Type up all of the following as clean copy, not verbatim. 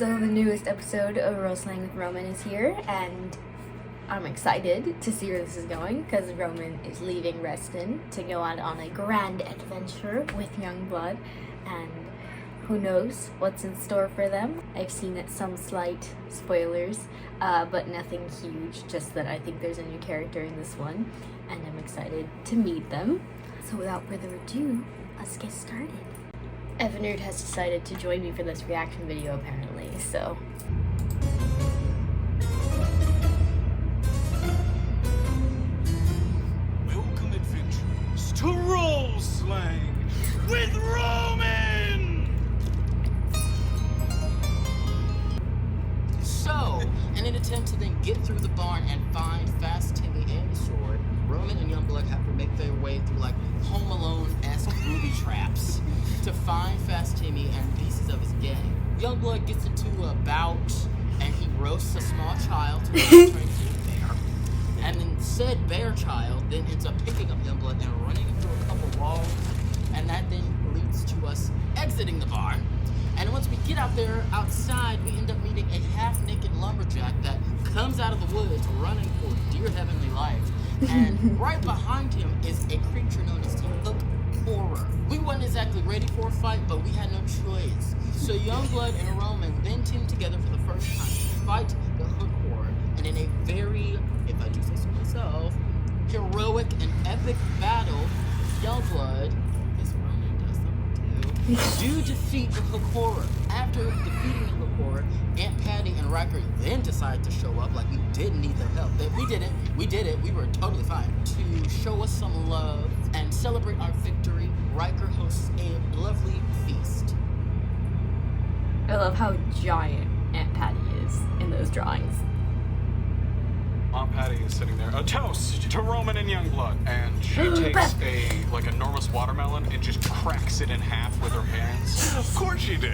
So the newest episode of Roleslaying with Roman is here, and I'm excited to see where this is going because Roman is leaving Reston to go out on a grand adventure with Youngblood, and who knows what's in store for them. I've seen some slight spoilers, but nothing huge, just that I think there's a new character in this one, and I'm excited to meet them. So without further ado, let's get started. Evanerd has decided to join me for this reaction video apparently, so... Welcome adventurers to Roleslaying with Roman! So, in an attempt to then get through the barn and find Fast Timmy and the sword, Roman and Youngblood have to make their way through like Home Alone-esque booby traps to find Fast Timmy and pieces of his gang. Youngblood gets into a bout and he roasts a small child who is trained to a bear. And then said bear child then ends up picking up Youngblood and running him through a couple walls. And that then leads to us exiting the barn. And once we get out there outside, we end up meeting a half-naked lumberjack that comes out of the woods running for dear heavenly life. And right behind him is a creature known as the Hook Horror. We weren't exactly ready for a fight, but we had no choice. So Youngblood and Roman then teamed together for the first time to fight the Hook Horror. And in a very, if I do say so myself, heroic and epic battle, Youngblood, yes, Roman does something too, do defeat the Hook Horror. After defeating the Hook Horror, Aunt Patty and Riker then decided to show up like we didn't need their help. We didn't. We did it. We were totally fine. To show us some love and celebrate our victory, Riker hosts a lovely feast. I love how giant Aunt Patty is in those drawings. Aunt Patty is sitting there. A toast to Roman and Youngblood. And she takes a enormous watermelon and just cracks it in half with her hands. Of course she did.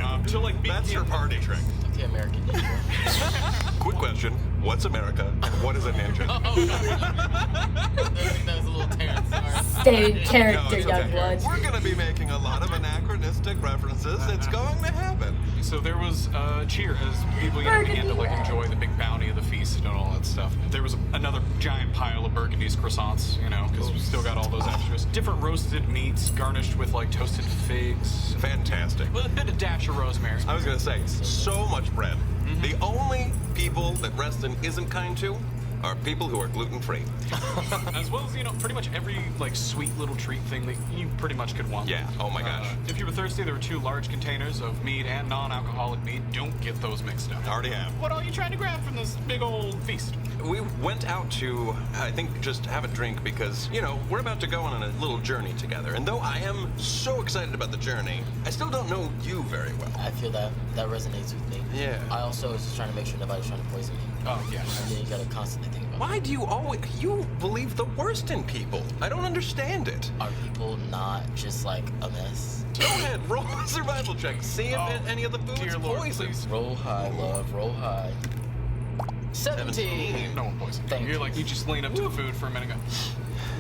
That's her party trick. The American ninja. Quick question. What's America and what is a ninja? That was a little Terrence. Sorry. Stay in character, No, it's okay. Youngblood. We're going to be making a lot of anachronistic references. It's going to happen. So there was a cheer as people began to like enjoy the big bounty of the feast and all that stuff. There was another giant pile of Burgundy's croissants, you know, because we still got all those extras. Different roasted meats garnished with like toasted figs. Fantastic. With a bit of dash of rosemary. I was going to say, so much bread. The only people that Reston isn't kind to are people who are gluten-free. As well as, you know, pretty much every like sweet little treat thing that you pretty much could want. Yeah, oh my gosh. If you were thirsty, there were 2 large containers of mead and non-alcoholic mead. Don't get those mixed up. I already have. What are you trying to grab from this big old feast? We went out to, I think, just have a drink because, you know, we're about to go on a little journey together. And though I am so excited about the journey, I still don't know you very well. I feel that resonates with me. Yeah. I also was just trying to make sure nobody's trying to poison me. Oh, yeah. And then you gotta constantly think about Why do you believe the worst in people? I don't understand it. Are people not just like a mess? Go ahead, roll a survival check. See if any of the food's dear Lord, poison. please. Roll high, love, roll high. 17! No one poisoned. Thank You're you. like, you just lean up to the food for a minute and go,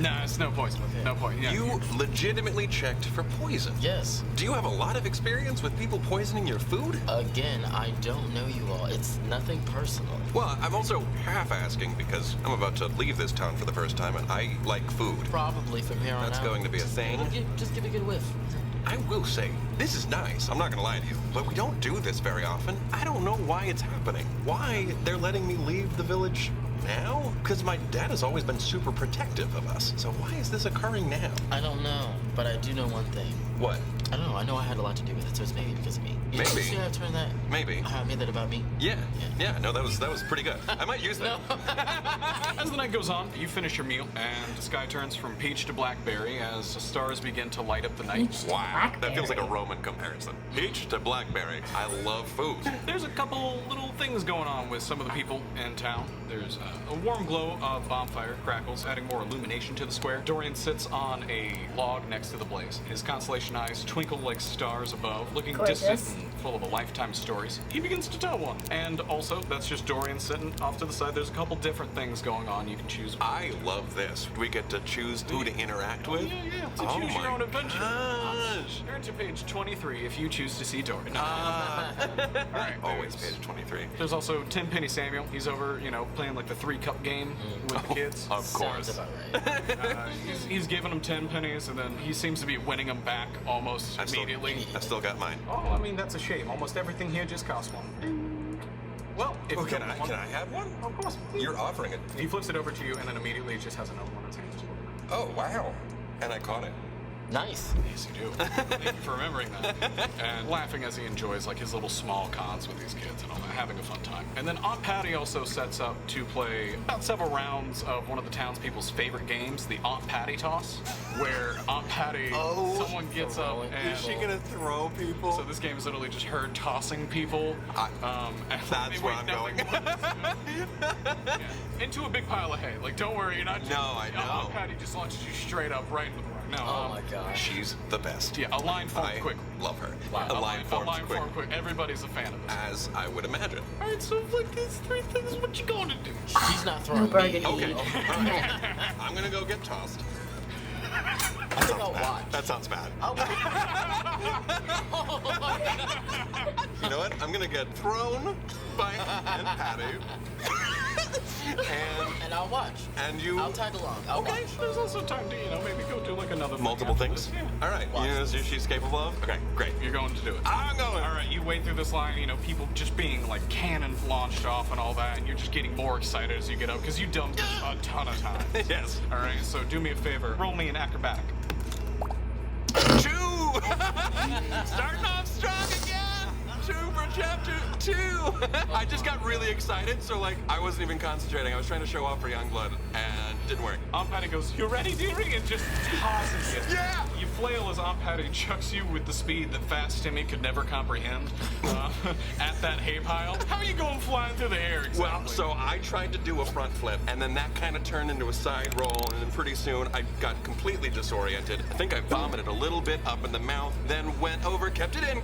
nah, it's no poison. Okay. No poison. Yeah, You legitimately checked for poison. Yes. Do you have a lot of experience with people poisoning your food? Again, I don't know you all. It's nothing personal. Well, I'm also half asking because I'm about to leave this town for the first time and I like food. Probably from here on out. That's going to be a thing. Just give a good whiff. I will say, this is nice. I'm not going to lie to you, but we don't do this very often. I don't know why it's happening. Why they're letting me leave the village now? Because my dad has always been super protective of us. So why is this occurring now? I don't know, but I do know one thing. What? I don't know. I know I had a lot to do with it, so it's maybe because of me. You Maybe. See how I turned that? Maybe. How I made that about me? Yeah. No, that was pretty good. I might use that. As the night goes on, you finish your meal, and the sky turns from peach to blackberry as the stars begin to light up the night. Peach to Wow, that feels like a blackberry. Roman comparison. Peach to blackberry. I love food. There's a couple little things going on with some of the people in town. There's a warm glow of bonfire crackles, adding more illumination to the square. Dorian sits on a log next to the blaze. His constellation orange nice, twinkle like stars above, looking Gorgeous. distant and full of a lifetime stories. He begins to tell one. And also, that's just Dorian sitting off to the side. There's a couple different things going on you can choose. I love this. We get to choose who to interact with. Yeah. To Oh choose your my own adventure. gosh. Turn to page 23 if you choose to see Dorian. All right. Always there's- page 23. There's also Tim Penny Samuel. He's over, playing like the 3-cup game with the kids. Of Sounds course. about right. He's giving them 10 pennies, and then he seems to be winning them back almost immediately. I still got mine. Oh, I mean, that's a shame. Almost everything here just costs one. Well, if Oh, you can don't I want- have one? Of course. You're offering it. He flips it over to you, and then immediately it just has another one in his hand. Oh, wow. And I caught it. Nice. Yes, you do. Thank you for remembering that. And laughing as he enjoys like his little small cons with these kids and all that, having a fun time. And then Aunt Patty also sets up to play about several rounds of one of the townspeople's favorite games, the Aunt Patty toss, where Aunt Patty, someone gets up and... Is she gonna throw people? So this game is literally just her tossing people. And That's they where weigh I'm nothing going. more than- yeah. Into a big pile of hay. Like, don't worry, you're not... No, I know. Aunt Patty just launches you straight up right in the... No, Oh my gosh. She's the best. yeah, a line formed I quick. love her. Wow. A line forms quick. formed quick. Everybody's a fan of it. As I would imagine. All right, so like these 3 things, what you going to do? She's not throwing me. burgundy. Okay. Oh, All right. I'm gonna go get tossed. I think I'll watch. That sounds bad. You know what? I'm gonna get thrown by Aunt Patty. And I'll watch. And you... I'll tag along. I'll Okay. watch. There's also time to, maybe go do like another Multiple thing things? after this. Yeah. All right. Watch You know this. what she's capable of? Okay, great. You're going to do it. I'm going. All right, you wade through this line, people just being like cannon launched off and all that, and you're just getting more excited as you get up because you dumped a ton of time. Yes. All right, so do me a favor, roll me an acrobatic. 2! Starting off strong again! 2 for chapter 2! I just got really excited, so I wasn't even concentrating. I was trying to show off for Youngblood, and didn't work. Aunt Patty goes, "You ready, dearie?" and just tosses you. Yeah! You flail as Aunt Patty chucks you with the speed that Fast Timmy could never comprehend at that hay pile. How are you going flying through the air exactly? Well, so I tried to do a front flip, and then that kind of turned into a side roll, and then pretty soon I got completely disoriented. I think I vomited a little bit up in the mouth, then went over, kept it in,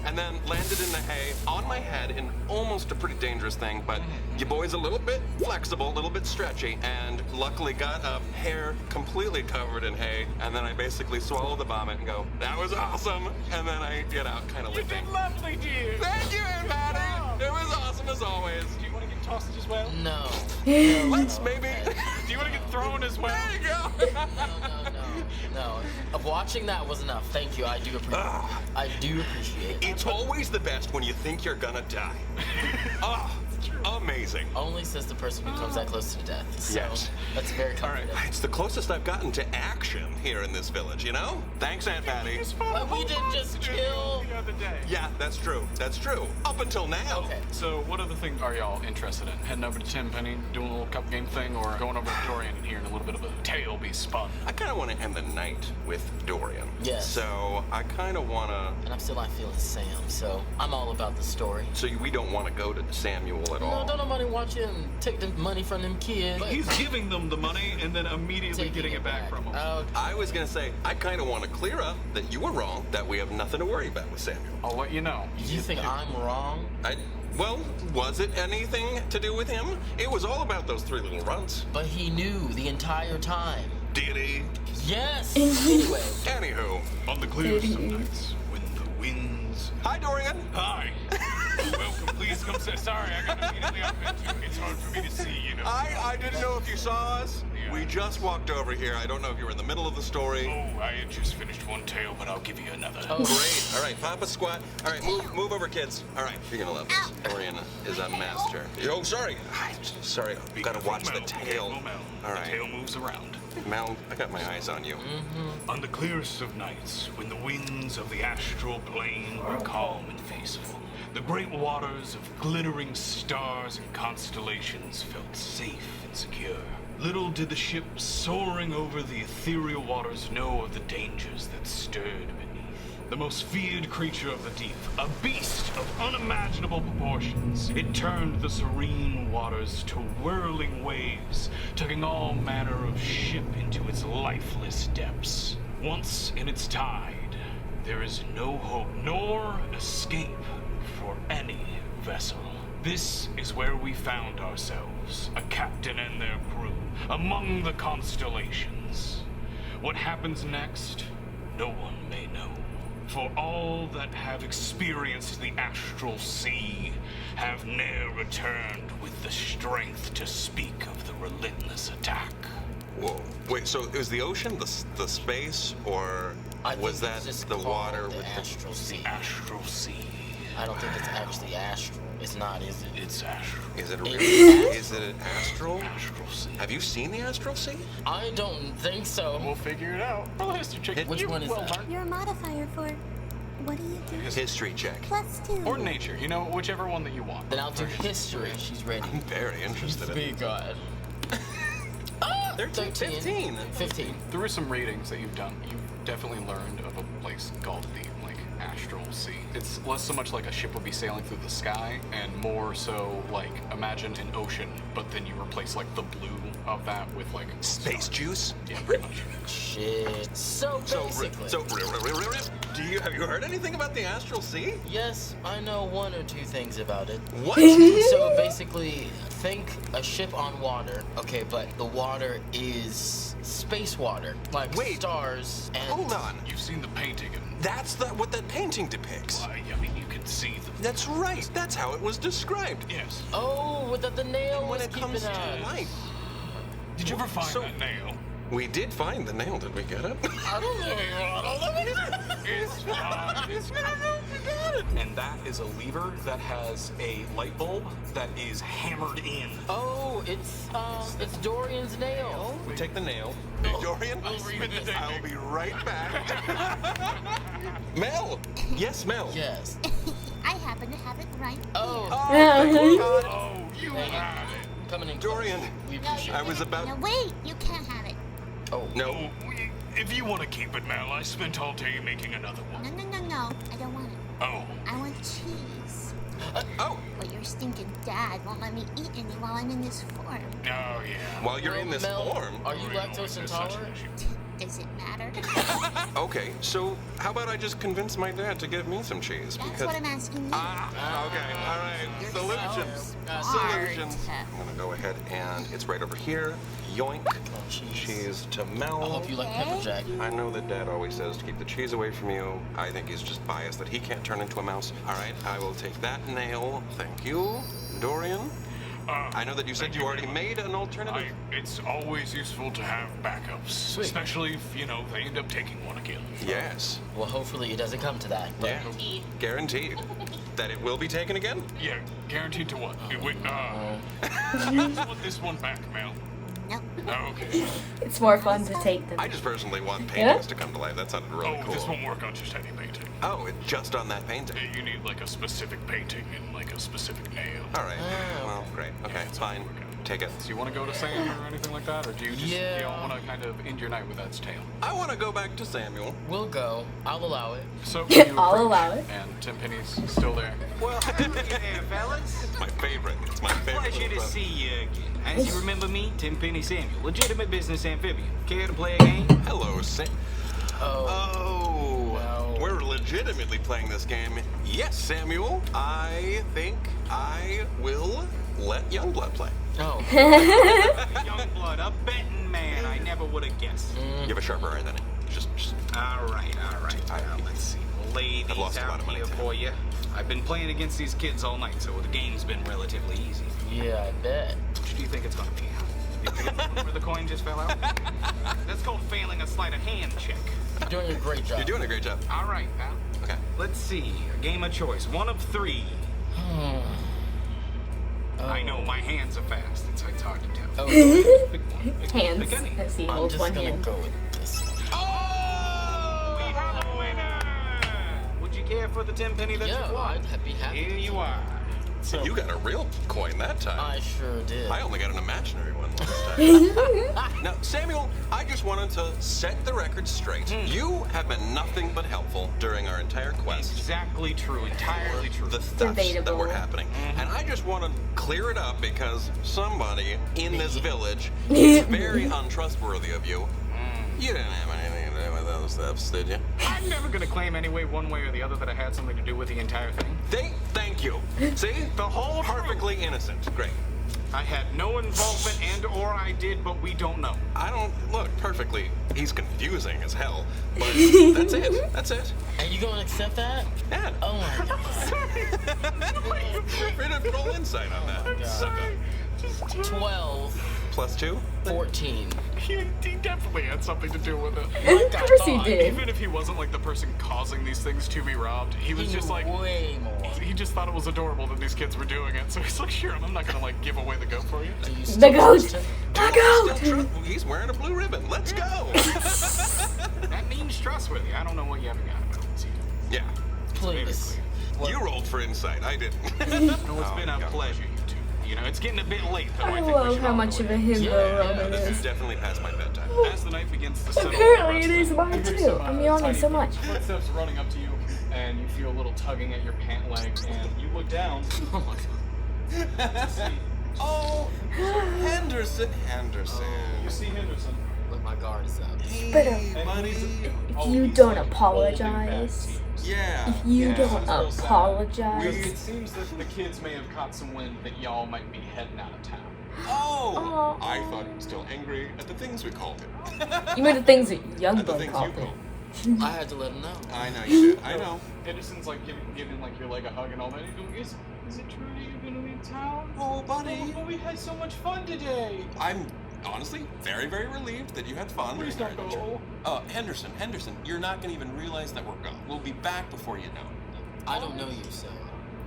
and then landed in the hay on my head in almost a pretty dangerous thing, but your boy's a little bit flexible, a little bit stretchy, and luckily got up, hair completely covered in hay, and then I basically swallow the vomit and go, "That was awesome," and then I get out kind of You limping. did lovely, dear. Thank you, Aunt Patty! Wow. It was awesome as always. Do you want to get tossed as well? No. Let's maybe... Do you want to get thrown as well? There you go! No. Watching that was enough. Thank you. I do appreciate it. It's always the best when you think you're gonna die. Amazing. Only says the person who comes that close to death. So Yes. that's very comforting. It's the closest I've gotten to action here in this village, Thanks, Aunt Patty. But we didn't just kill. the other day. Yeah, that's true. That's true. Up until now. Okay. So, what other things are y'all interested in? Heading over to Tim Penny, doing a little cup game thing, or going over to Dorian and hearing a little bit of a tale be spun? I kind of want to end the night with Dorian. Yes. So I kind of want to... And I'm still not feeling Sam, so I'm all about the story. So we don't want to go to Samuel at all. No, don't nobody watch him take the money from them kids. He's giving them the money and then immediately Taking getting it back from them. Oh, I was going to say, I kind of want to clear up that you were wrong, that we have nothing to worry about with Samuel. I'll let you know. you think I'm wrong? Well, was it anything to do with him? It was all about those 3 little runts. But he knew the entire time. Did he? Yes. Anyway. Anywho. On the clearest of nights, when the winds... Hi, Dorian. Hi. Welcome, please come sit. Sorry, I got immediately up into it. It's hard for me to see, I didn't know if you saw us. Yeah. We just walked over here. I don't know if you were in the middle of the story. Oh, I had just finished one tale, but I'll give you another. Oh. Great. All right, Papa squat. All right, move over, kids. All right, you're gonna love this. Dorian is a master. Oh, sorry. Sorry, gotta watch the tail. All The right, tail moves around. Mal, I got my eyes on you. On the clearest of nights, when the winds of the astral plane were calm and peaceful, the great waters of glittering stars and constellations felt safe and secure. Little did the ship soaring over the ethereal waters know of the dangers that stirred beneath. The most feared creature of the deep, a beast of unimaginable proportions, it turned the serene waters to whirling waves, tugging all manner of ship into its lifeless depths. Once in its tide, there is no hope nor escape for any vessel. This is where we found ourselves, a captain and their crew, among the constellations. What happens next, no one may know. For all that have experienced the astral sea have ne'er returned with the strength to speak of the relentless attack. Whoa. Wait, so it was the ocean, the space, or I was think that it's just the called water the with astral sea. Astral sea. I don't think it's actually astral. It's not, is it? It's astral. Is it really? It's Is it an astral? Astral sea. Have you seen the astral sea? I don't think so. We'll figure it out. Roll a history check. Which one is that? learned. Your modifier for what do you do? History check. +2. Or nature, you know, whichever one that you want. Then I'll do history. She's ready. I'm very interested in it. God. 13, 15. 15. Through some readings that you've done, you've definitely learned of a place called the astral sea. It's less so much like a ship would be sailing through the sky, and more so like imagine an ocean, but then you replace like the blue of that with like Space juice? Yeah, pretty much. Shit. So basically. Have you heard anything about the astral sea? Yes, I know one or two things about it. What? So basically, think a ship on water. Okay, but the water is space water, like Wait. stars and. Hold on. You've seen the painting, and That's what that painting depicts. I mean, you can see the. That's right. That's how it was described. Yes. Oh, without the nail And when was it comes keeping to us. light, Did you ever find So- that nail? we did find the nail. Did we get it? I don't know. It's not. It's not. We got it. And that is a lever that has a light bulb that is hammered in. Oh, it's Dorian's nail. We take the nail. Dorian, I'll be right back. Mel. Yes, Mel. Yes. I happen to have it right Oh, Thank God. Oh, you had it. coming in. Dorian, We here. appreciate I it. was about. No, wait. You can't have it. Oh, No. If you want to keep it, Mel, I spent all day making another one. No. I don't want it. Oh, I want cheese. Oh, But your stinking dad won't let me eat any while I'm in this form. oh yeah. while you're in this Mel, form. Are you lactose There's such an intolerant? issue. Does it matter? Okay, so how about I just convince my dad to give me some cheese? That's Because what I'm asking you. okay, all right. You're Solutions. so smart. Solutions. I'm gonna go ahead and it's right over here. Yoink. Oh, cheese. Cheese to I Mel. hope you like pepper jack. I know that Dad always says to keep the cheese away from you. I think he's just biased that he can't turn into a mouse. All right, I will take that nail. Thank you, Dorian. I know that you said thank you you already very made an alternative. It's always useful to have backups, Sweet. especially if they end up taking one again. Yes. Well, hopefully it doesn't come to that. But Yeah. Guaranteed. That it will be taken again? Yeah, guaranteed to what? Wait, want this one back, Mel. No. Okay. It's more fun to take than. I just personally want paintings to come to life. That sounded really Oh, cool. this won't work on just any painting. Oh, it's just on that painting. You need like a specific painting and like a specific nail. All right. Oh, Well, great. Okay, it's fine. Take it. Do you want to go to Sam or anything like that, or do you just Yeah. you want to kind of end your night with that tale? I want to go back to Samuel. we'll go. I'll allow it. So you I'll approach, allow it. And Tim Penny's still there. Well, hey there, fellas. It's my favorite. It's my favorite. Pleasure to little see you again. As you remember me, Tim Penny Samuel, legitimate business amphibian. Care to play a game? brother. Hello, Sam. Oh, Oh, No. we're legitimately playing this game. Yes, Samuel. I think I will let Youngblood play. oh. Youngblood, a betting man. I never would have guessed. You have a sharper eye than it. Just All right. Now, let's see. We'll lay I've these lost a lot out of money, here too. for you. I've been playing against these kids all night, so the game's been relatively easy. Yeah, I bet. Which do you think it's gonna be? You think where the coin just fell out? That's called failing a sleight of hand check. You're doing a great job. you're doing a great job. All right, pal. Okay. Let's see. A game of choice. One of three. I know my hands are fast. It's hard to tell. Oh, Pick one. Pick Hands. Pick any. As he I'm holds just one gonna hand. go with this one. We have a winner! Would you care for the 10 penny that Yeah, you won? I'd be happy. Here you are. So you got a real coin that time. I sure did. I only got an imaginary one last time. Now, Samuel, I just wanted to set the record straight. You have been nothing but helpful during our entire quest. Exactly true. Entirely true. The thefts that Debatable. were happening. And I just want to clear it up because somebody in this village Me. is very untrustworthy of you. You didn't have anything to do with this concepts, did you? I'm never gonna claim anyway, one way or the other, that I had something to do with the entire thing. Thank you. See? The whole Perfectly innocent. Great. I had no involvement and/or I did, but we don't know. I don't look perfectly. He's confusing as hell, but that's it. That's it. And you gonna accept that? Yeah. Oh my god. Feel free to roll insight on that. Sorry. 12, Plus 2. 14. He definitely had something to do with it. Of course he did. Even if he wasn't like the person causing these things to be robbed, he was just like, way more. he just thought it was adorable that these kids were doing it. So he's like, sure, I'm not gonna like give away the goat for you. Do you The still goat! trust him? The goat! He's wearing a blue ribbon. Let's go. That means trustworthy. I don't know what you haven't got about this yet. Yeah. Please. You rolled for insight. I didn't. No, it's been a pleasure, you two. You know, it's getting a bit late though. I think we love should how all much go of a in. himbo Roman This is is. definitely past my bedtime. As the night begins to settle, Apparently it is Reston, mine you hear too. some, I'm yawning tiny so much. Footsteps running up to you, and you feel a little tugging at your pant leg, and you look down. Oh my god. Oh, Henderson. You see Henderson. Look, my guard is up. But And buddy. if you don't apologize, Yeah. if you Yeah, don't it's real sad. apologize, It seems that the kids may have caught some wind that y'all might be heading out of town. Oh. I thought he was still angry at the things we called him. you made the things that At the Youngblood things called you it. called. I had to let him know. I know you did. I know. Henderson's like giving like your leg a hug and all that. He's going, is it true that you're gonna leave town? Oh, buddy. Oh, we had so much fun today. I'm honestly very, very relieved that you had fun. Please don't go. Henderson, you're not going to even realize that we're gone. We'll be back before you know I don't know you, so.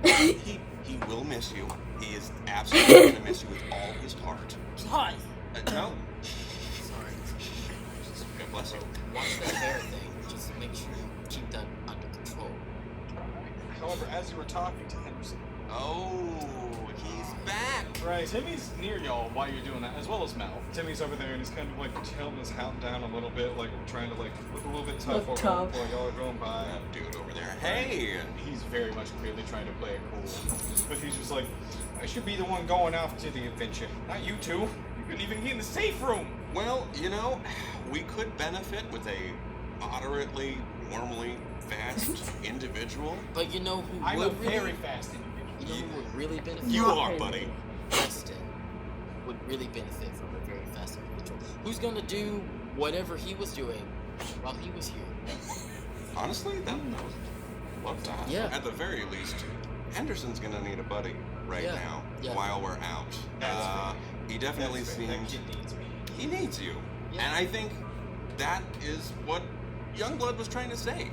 it. He will miss you. He is absolutely going to miss you with all his heart. Hi. No? Sorry. God bless you. Watch that hair thing. Just make sure you keep that under control. However, as you were talking to Henderson, Oh, he's back. right, Timmy's near y'all while you're doing that, as well as Mel. Timmy's over there and he's kind of like tilting his hat down a little bit, like trying to like look a little bit tough Look over tough. while y'all are going by. That dude over there. Hey. He's very much clearly trying to play it cool, but he's just like, I should be the one going off to the adventure, not you two. You couldn't even get in the safe room. Well, you know, we could benefit with a moderately, normally fast individual. But you know who I'm a would very really, fast individual. you know who would really benefit? You Not are, really. buddy. Reston would really benefit from a very fast individual who's gonna do whatever he was doing while he was here. Honestly, that would love to have. Yeah. At the very least, Henderson's gonna need a buddy right Yeah, now yeah. while we're out. He definitely That's fair. That seems kid needs me. he needs you, Yeah. and I think that is what Youngblood was trying to say.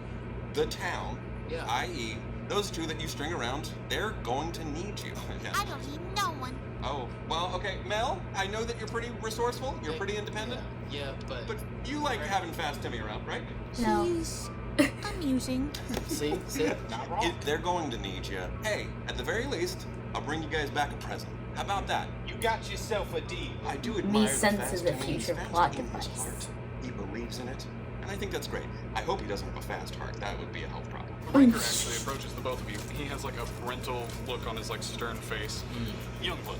The town, Yeah. i.e., those two that you string around, they're going to need you. Yeah. I don't need no one. Oh, well, okay, Mel. I know that you're pretty resourceful. You're pretty independent, Yeah, but but you like having Fast Timmy around, right? No. He's amusing. see, Not wrong. They're going to need you. Hey, at the very least, I'll bring you guys back a present. How about that? You got yourself a deal. I do admire the sense Fast is a Timmy. He's future fast plot in his device. heart. He believes in it, and I think that's great. I hope he doesn't have a fast heart. That would be a health problem. Raker actually approaches the both of you. He has like a parental look on his like stern face. Youngblood,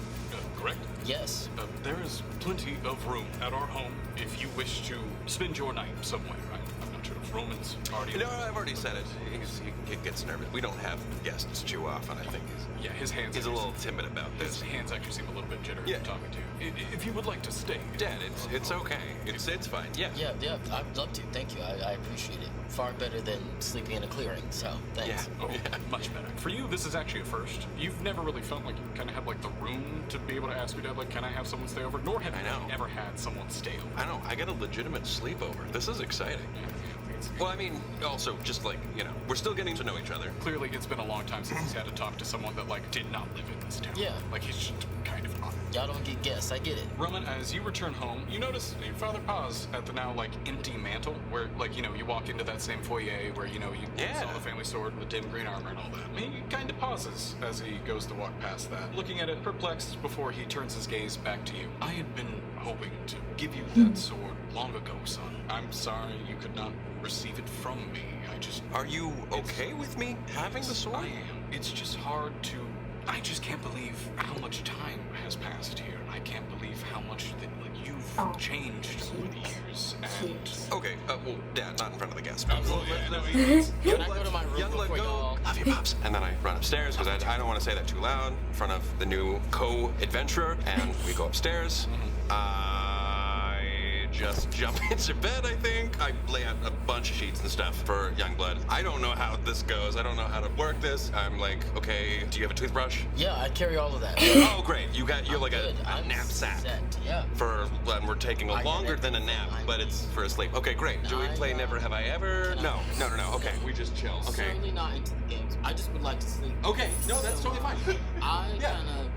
correct? yes. There is plenty of room at our home if you wish to spend your night somewhere, right? I'm not sure if Roman's already... No, I've already said it. He gets nervous. We don't have guests too often, I think. Yeah, his hands... He's a little timid about His this. hands actually seem a little bit jittery Yeah. talking to you. If you would like to stay... Dad, it's okay. It's fine. Yeah. Yeah, I'd love to. Thank you. I appreciate it. Far better than sleeping in a clearing, so thanks. Oh, much better. For you, this is actually a first. You've never really felt like you kind of had like the room to be able to ask your dad, like, can I have someone stay over? Nor have I you know. ever had someone stay over. I know. I got a legitimate sleepover. This is exciting. Well, I mean, also, just like, you know, we're still getting to know each other. Clearly, it's been a long time since he's had to talk to someone that like did not live in this town. Yeah. Like he's just kind of on it. Y'all don't get guests. I get it. Roman, as you return home, you notice your father pause at the now like empty mantle, where like you walk into that same foyer where you Yeah. saw the family sword and the dim green armor and all that. He kind of pauses as he goes to walk past that, looking at it perplexed before he turns his gaze back to you. I had been hoping to give you that sword long ago, son. I'm sorry you could not receive it from me. Are you okay with me having the sword? I am. It's just hard to I just can't believe how much time has passed here. I can't believe how much that you've changed over the years. And Okay, well, Dad, not in front of the guests. Absolutely. Can I go to my room Youngblood, before go. Love you, Pops. And then I run upstairs because I don't want to say that too loud in front of the new co-adventurer. And we go upstairs. I just jump into bed, I think. I lay out a bunch of sheets and stuff for Youngblood. I don't know how this goes. I don't know how to work this. I'm like, okay, do you have a toothbrush? Yeah, I carry all of that. Oh, great. You're like good. a I'm knapsack. set, yeah. And we're taking I get longer it. than a nap, but it's for a sleep. Okay, great. Do we play Never Have I Ever? No. Okay, we just chill. Okay. Certainly not into the games. I just would like to sleep. Okay, no, that's totally fine. I Yeah. kind of,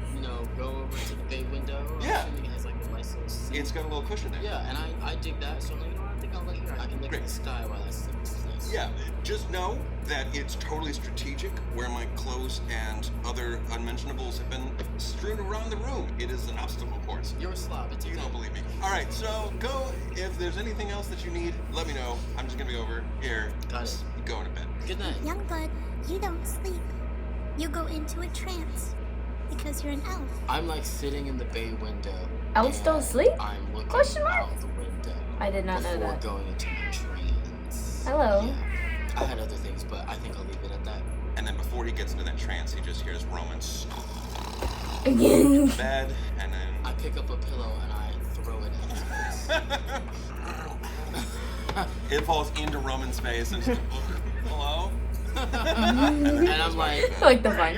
go over to the bay window. Yeah. Assuming it has like a nice little seat. It's got a little cushion there. Yeah, and I dig that. So I'm like, I think I'll lay here. I can look Great. at the sky while I sleep. This is nice. Yeah, just know that it's totally strategic where my clothes and other unmentionables have been strewn around the room. It is an obstacle course. You're a slob. It's You okay. don't believe me. All right, so go. If there's anything else that you need, let me know. I'm just gonna be over here. Got it. Going to bed. Good night. Youngblood, you don't sleep. You go into a trance because you're an elf. I'm like sitting in the bay window. Elves don't and sleep? I'm looking Question mark? out the window. I did not know before that. going into my trance. Hello. Yeah. I had other things, but I think I'll leave it at that. And then before he gets into that trance, he just hears Roman Again. bed, and then I pick up a pillow and I throw it at his face. it falls into Roman's face and just, hello? And I'm like, Like the fun.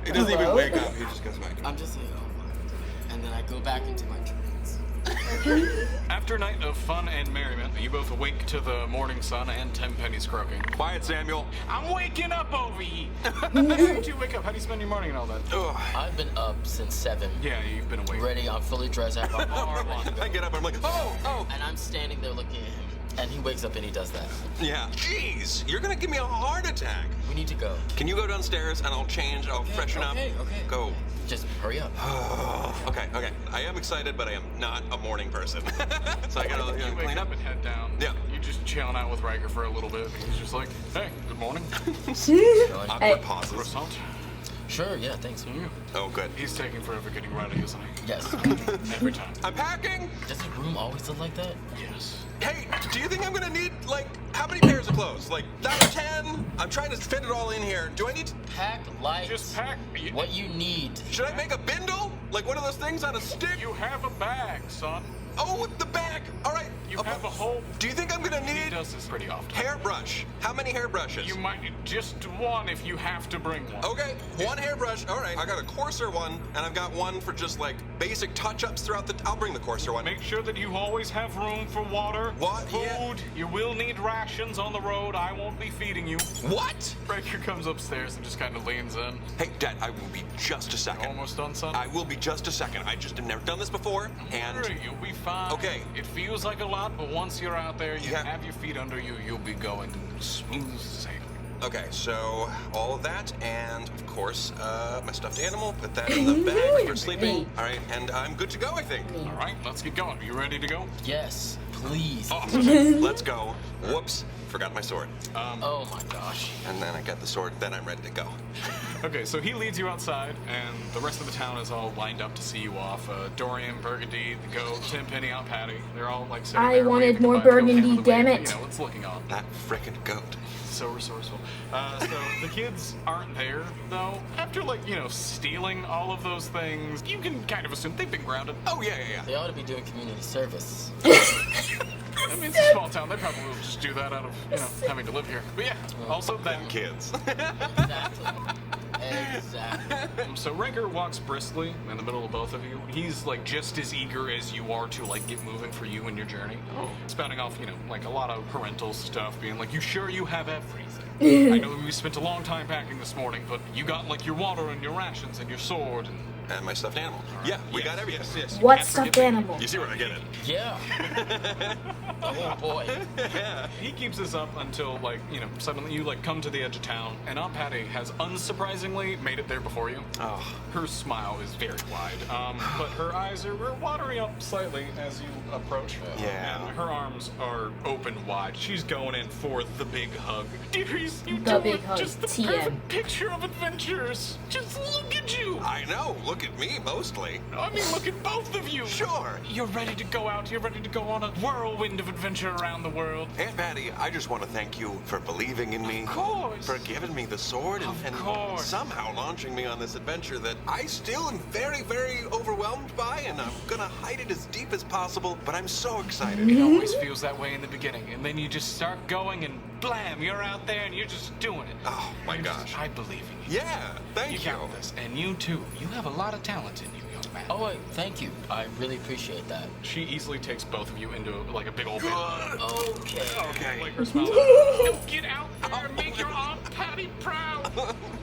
He doesn't even Hello? wake up. He just goes back. I'm just like, oh my. And then I go back into my trance. after a night of fun and merriment, you both awake to the morning sun and 10 pennies croaking. Quiet, Samuel. I'm waking up over here. How did you wake up? How do you spend your morning and all that? Ugh. I've been up since 7. Yeah, you've been awake. Ready, I'm fully dressed, I have my bar on to go. I get up and I'm like, oh. And I'm standing there looking at him. And he wakes up and he does that. Yeah. Jeez, you're gonna give me a heart attack. We need to go. Can you go downstairs and I'll change, I'll freshen up? Okay. Go. Just hurry up. Okay. I am excited, but I am not a morning person. So I gotta You wake clean up. up and head down. Yeah. You're just chilling out with Riker for a little bit. He's just like, hey, good morning. Awkward Hey. pauses. Croissant. Sure, yeah, thanks. Oh, good. He's taking forever getting ready, isn't he? Yes. Every time. I'm packing. Does his room always look like that? Yes. Hey, do you think I'm gonna need, like, how many pairs of clothes? Like, 10? I'm trying to fit it all in here. Do I need to, Pack light. Just pack. What you need. should I make a bindle? Like one of those things on a stick? You have a bag, son. Oh, with the bag. All right. You Okay. have a whole. Do you think I'm gonna He need does this pretty often. hairbrush? How many hairbrushes? You might need just one if you have to bring one. Okay, one hairbrush. All right. I got a coarser one, and I've got one for just like basic touch-ups throughout the. I'll bring the coarser one. Make sure that you always have room for water, What? food. Yeah. You will need rations on the road. I won't be feeding you. What? Riker comes upstairs and just kind of leans in. Hey, Dad, I will be just a second. Almost done, son. I will be just a second. I just have never done this before, and Hurry, you'll be fine. Okay. It feels like a lot, but once you're out there, you Yeah. have your feet under you, you'll be going smooth sailing. okay. So all of that, and of course, my stuffed animal. Put that in the bag for sleeping. All right, and I'm good to go. I think. All right, let's get going. You ready to go? Yes, please. Awesome. Let's go. Whoops, forgot my sword. Oh my gosh. And then I got the sword. Then I'm ready to go. Okay, so he leads you outside, and the rest of the town is all lined up to see you off. Dorian, Burgundy, the goat, Tim Penny, Aunt Patty. They're all like sitting I there wanted waving more goodbye to the Burgundy, family. damn it. You know, it's looking on. That frickin' goat. So resourceful. So the kids aren't there, though. After, like, stealing all of those things, you can kind of assume they've been grounded. Oh yeah. They ought to be doing community service. I mean, it's a small town. They probably will just do that out of, having to live here. But yeah, also them. Kids. Exactly. Exactly. So Riker walks briskly in the middle of both of you. He's like just as eager as you are to like get moving for you and your journey. Spouting off, like a lot of parental stuff, being like, "You sure you have everything? I know we spent a long time packing this morning, but you got like your water and your rations and your sword and and my stuffed animal. Yeah, we got everything. Yes. What Can't stuffed forget me. animal? You see where I get it? Yeah. Oh boy. Yeah. He keeps this up until, like, suddenly you, like, come to the edge of town, and Aunt Patty has unsurprisingly made it there before you. Oh. Her smile is very wide, but her eyes are watering up slightly as you approach. Yeah. And her arms are open wide. She's going in for the big hug. Dearies, you The two big are hug, just the TM. perfect picture of adventurers. Just look at you. I know. Look at me, mostly. I mean, look at both of you. Sure. You're ready to go out. You're ready to go on a whirlwind of adventure around the world. Aunt Patty, I just want to thank you for believing in me. Of course. For giving me the sword Of and course. somehow launching me on this adventure that I still am very, very overwhelmed by, and I'm gonna hide it as deep as possible, but I'm so excited. It always feels that way in the beginning, and then you just start going, and blam, you're out there, and you're just doing it. Oh, my You're gosh. just- I believe in you. Yeah, thank you. got this, and you too. You have a lot of talent in you, young man. Oh, thank you. I really appreciate that. She easily takes both of you into like a big old bed. Okay. Okay. Like her smile. Now get out there and make your Aunt Patty proud.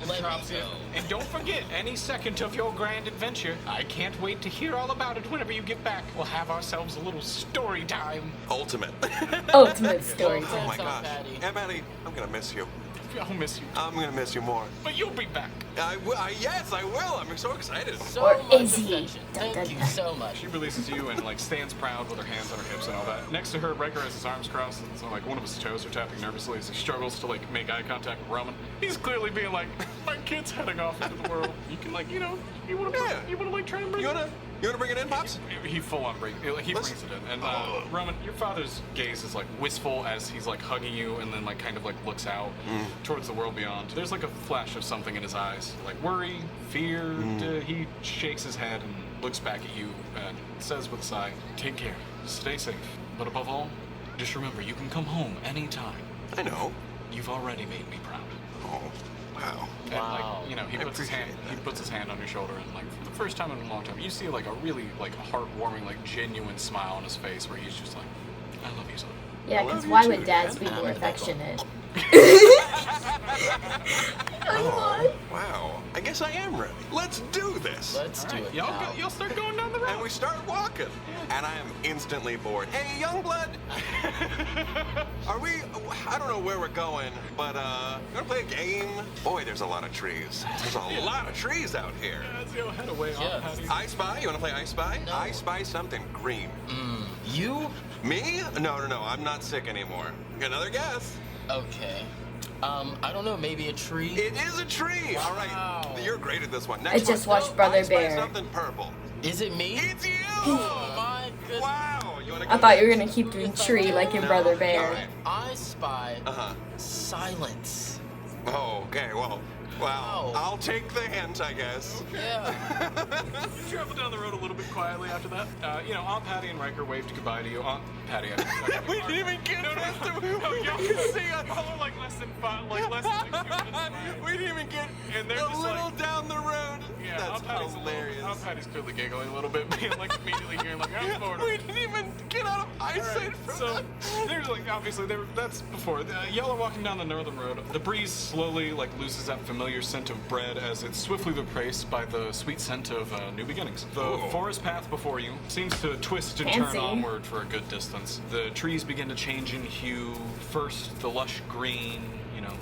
And Let drops me you. go. And don't forget, any second of your grand adventure, I can't wait to hear all about it whenever you get back. We'll have ourselves a little story time. Ultimate. Ultimate story. Oh my Thanks, Aunt gosh. Patty. Aunt Patty, I'm gonna miss you. I'll miss you. I'm gonna miss you more. But you'll be back. Yes, I will. I'm so excited. So Or much is he? affection. Dun, dun, Thank you dun. so much. She releases you and like stands proud with her hands on her hips and all that. Next to her, Wrecker has his arms crossed, and so like one of his toes are tapping nervously as he struggles to like make eye contact with Roman. He's clearly being like, "My kid's heading off into the world. You can like, you wanna like try and bring You it wanna bring it in, Pops? He full on brings it in, and Roman, your father's gaze is like wistful as he's like hugging you, and then like kind of like looks out towards the world beyond. There's like a flash of something in his eyes, like worry, fear. He shakes his head and looks back at you and says with a sigh, "Take care, stay safe, but above all, just remember you can come home anytime. I know. You've already made me proud." Oh, wow. And Wow. like, he I puts his hand appreciate that. he puts his hand on your shoulder, and like for the first time in a long time, you see like a really like heartwarming, like genuine smile on his face where he's just like, "I love you, son." Yeah, I love because you why too, would dads Dad. be more affectionate? Oh, wow. I guess I am ready. Let's do this. Let's do it Y'all now. y'all start going down the road. And we start walking. And I am instantly bored. Hey, young blood. Are we, I don't know where we're going, but you wanna play a game? Boy, there's a lot of trees. There's a lot of trees out here. Let's go head away. Yes. Patty. I Spy? You wanna play I Spy? No. I Spy something green. You? Me? No, I'm not sick anymore. Another guess. Okay. I don't know, maybe a tree? It is a tree. All right. Wow. You're great at this one. I Next just one. watched Brother I Spy Bear. something purple. Is it me? It's you. Oh my goodness. Wow. You wanna go I thought you were next? gonna keep doing tree like your brother Bear. All right. I spy Uh-huh. silence. Oh, okay. Well, Wow. I'll take the hint, I guess. Yeah. You travel down the road a little bit quietly after that. Aunt Patty and Riker waved goodbye to you. Aunt Patty. We didn't even get No, y'all can see us all like less than 2 minutes. We didn't even get And they're a just little like, down the road. yeah, That's Aunt Patty's hilarious. Aunt Patty's clearly giggling a little bit, being like immediately hearing like, "I'm bored." We didn't even get out of eyesight from So that. there's like obviously that's before. Y'all are walking down the northern road. The breeze slowly like loses that familiar scent of bread as it's swiftly replaced by the sweet scent of new beginnings. The Ooh. forest path before you seems to twist and turn Fancy. onward for a good distance. The trees begin to change in hue. First the lush green,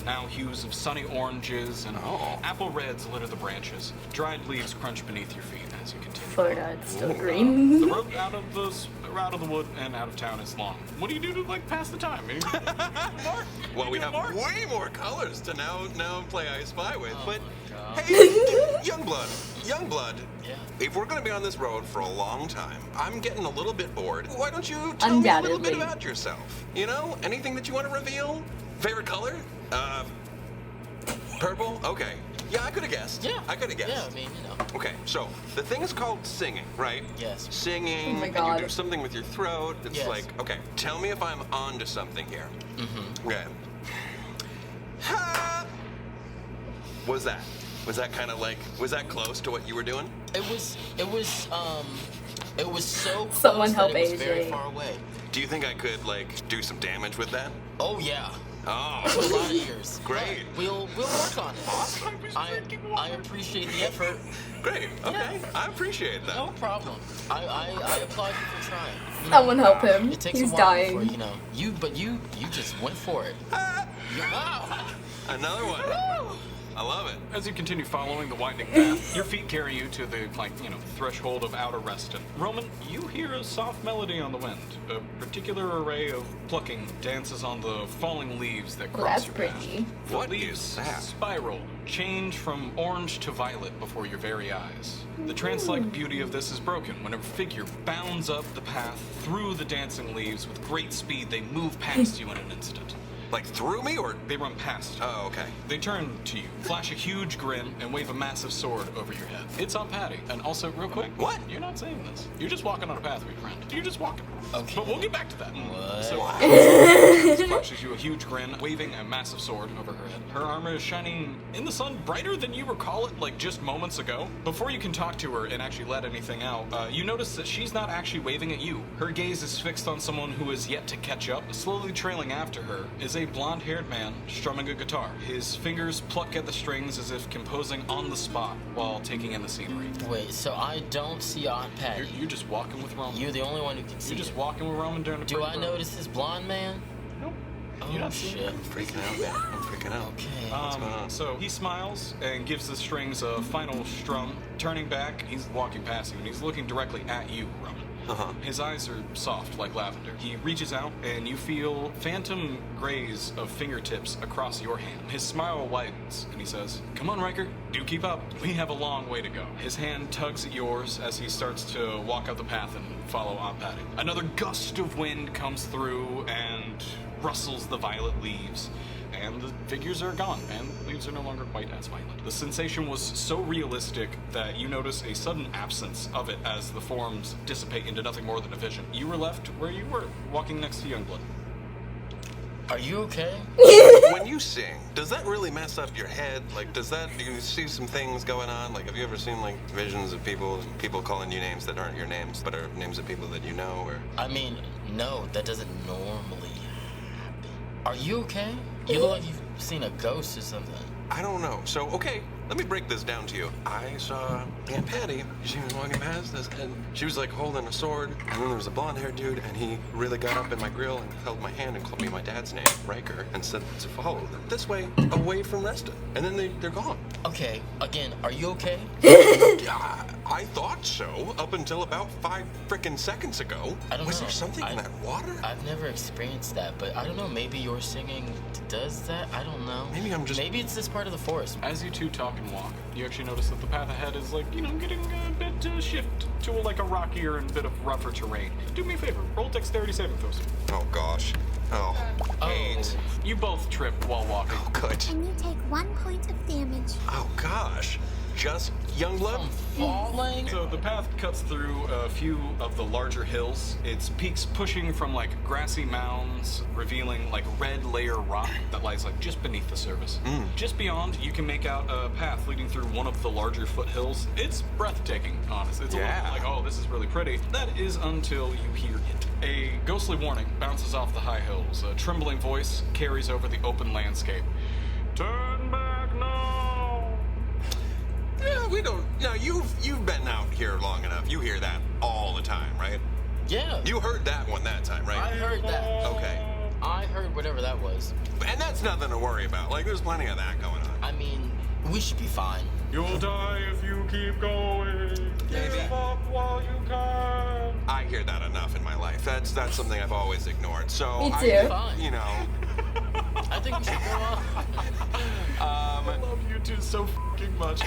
now hues of sunny oranges and Oh. apple reds litter the branches. Dried leaves crunch beneath your feet as you continue. Florida, it's still The green. road out of the wood and out of town is long. What do you do to like pass the time? Well, we You do have Mark? way more colors to now play I Spy with. But God. hey, young blood. Yeah. If we're gonna be on this road for a long time, I'm getting a little bit bored. Why don't you tell me a little bit Undoubtedly. about yourself? Anything that you want to reveal? Favorite color? Purple? Okay. Yeah, I could have guessed. Yeah. I could have guessed. Yeah, I mean, Okay, so the thing is called singing, right? Yes. Singing, Oh my and God. you do something with your throat. It's Yes. like, okay, tell me if I'm onto something here. Mm-hmm. Okay. Ha! Was that kind of like, was that close to what you were doing? it was so close Someone that help it was very AJ. far away. Do you think I could, like, do some damage with that? Oh, yeah. Oh, So a lot of ears. Great. But we'll work on it. I appreciate the effort. great. Okay, I appreciate that. No problem. I applaud you for trying. You Someone help him. It takes He's a while dying. before, you just went for it. Wow. Another one. I love it. As you continue following the winding path, your feet carry you to the, threshold of outer Reston. Roman, you hear a soft melody on the wind. A particular array of plucking dances on the falling leaves that Well, cross that's your pretty. path. The What leaves is that? spiral, change from orange to violet before your very eyes. The trance-like beauty of this is broken when a figure bounds up the path through the dancing leaves with great speed. They move past you in an instant. Like through me or? They run past you. Oh, okay. They turn to you, flash a huge grin, and wave a massive sword over your head. It's on Patty. And also, real quick, What? You're not saying this. You're just walking on a path, my friend. You're just walking. Okay. But we'll get back to that. What? So, flashes you a huge grin, waving a massive sword over her head. Her armor is shining in the sun brighter than you recall it, like just moments ago. Before you can talk to her and actually let anything out, you notice that she's not actually waving at you. Her gaze is fixed on someone who is yet to catch up. Slowly trailing after her is a blonde-haired man strumming a guitar. His fingers pluck at the strings as if composing on the spot while taking in the scenery. Wait, so I don't see Aunt Patty. You're just walking with Roman. You're the only one who can see You're just it. walking with Roman during the Do I break. notice this blonde man? Nope. Oh, You're not seeing shit. him. I'm freaking out, man. I'm freaking out. Okay. What's going on? So he smiles and gives the strings a final strum. Turning back, he's walking past you and he's looking directly at you, Roman. Uh-huh. His eyes are soft like lavender. He reaches out and you feel phantom graze of fingertips across your hand. His smile widens and he says, "Come on, Riker, do keep up. We have a long way to go." His hand tugs at yours as he starts to walk up the path and follow Aunt Patty. Another gust of wind comes through and rustles the violet leaves. And the figures are gone, and leaves are no longer quite as violent. The sensation was so realistic that you notice a sudden absence of it as the forms dissipate into nothing more than a vision. You were left where you were, walking next to Youngblood. Are you okay? When you sing, does that really mess up your head? Like, do you see some things going on? Like, have you ever seen, like, visions of people calling you names that aren't your names, but are names of people that you know, or? I mean, no, that doesn't normally happen. Are you okay? You look like you've seen a ghost or something. I don't know. So, okay, let me break this down to you. I saw Aunt Patty. She was walking past us, and she was like holding a sword. And then there was a blonde-haired dude, and he really got up in my grill and held my hand and called me my dad's name, Riker, and said to follow them this way, away from Reston. And then they're gone. Okay, again, are you okay? I thought so up until about 5 frickin' seconds ago. I don't Was know. there something in that water? I've never experienced that, but I don't know, maybe your singing does that? I don't know. Maybe I'm just... Maybe it's this part of the forest. As you two talk and walk, you actually notice that the path ahead is getting a bit shift to a rockier and bit of rougher terrain. Do me a favor, roll dexterity saving throws. Oh, gosh. Oh, eight. You both trip while walking. Oh, good. And you take 1 point of damage. Oh, gosh. Just Youngblood? Falling? So the path cuts through a few of the larger hills. Its peaks pushing from grassy mounds, revealing red layer rock that lies just beneath the surface. Just beyond, you can make out a path leading through one of the larger foothills. It's breathtaking, honestly. It's a little bit oh, this is really pretty. That is until you hear it. A ghostly warning bounces off the high hills. A trembling voice carries over the open landscape. Turn back now! Yeah, we don't... Now, you've been out here long enough. You hear that all the time, right? Yeah. You heard that one that time, right? I heard that. Okay. I heard whatever that was. And that's nothing to worry about. There's plenty of that going on. I mean, we should be fine. You'll die if you keep going. Maybe. Give up while you can. I hear that enough in my life. That's something I've always ignored. So, Me too. Fine. you know... I think we should go on. I love you two so fucking much.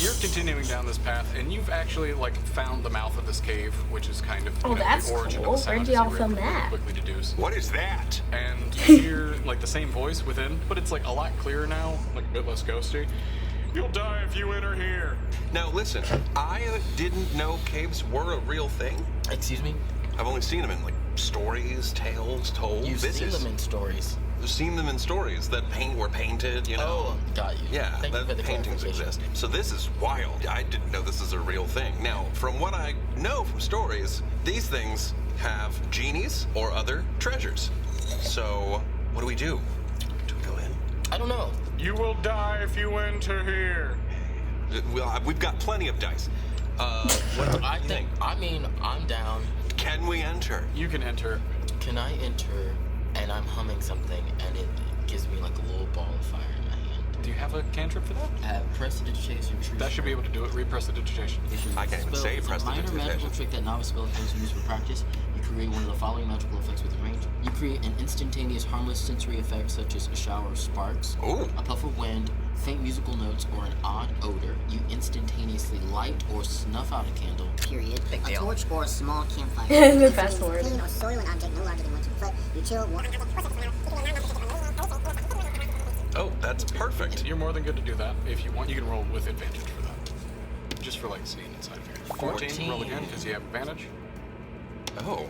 You're continuing down this path, and you've actually found the mouth of this cave, which is kind of that's the origin cool. of the sound. Where'd as y'all you were film able to that? quickly deduce. What is that? And you hear the same voice within, but it's a lot clearer now, a bit less ghosty. You'll die if you enter here. Now, listen. I didn't know caves were a real thing. Excuse me? I've only seen them in, stories, tales told. You've seen them in stories. I've seen them in stories that were painted, Oh, got you. Yeah, Thank you for that the paintings clarification. exist. So this is wild. I didn't know this is a real thing. Now, from what I know from stories, these things have genies or other treasures. So, What do we do? Do we go in? I don't know. You will die if you enter here. Well, we've got plenty of dice. What do you think? I mean, I'm down. Can we enter? You can enter. Can I enter and I'm humming something and it gives me like a little ball of fire in my hand? Do you have a cantrip for that? Prestidigitation tree. That should be able to do it. Read prestidigitation. I can't even say It's a minor magical prestidigitation. trick that novice spellcasters use for practice. You create one of the following magical effects with range. You create an instantaneous harmless sensory effect such as a shower of sparks, Ooh. a puff of wind, faint musical notes, or an odd odor. You instantaneously light or snuff out a candle. Period. A torch or a small campfire. The best word. Clean or soil an object no larger than 1 foot. You chill, walk. Oh, that's perfect. You're more than good to do that. If you want, you can roll with advantage for that. Just for like seeing inside of here. 14. Roll again because you have advantage. Oh.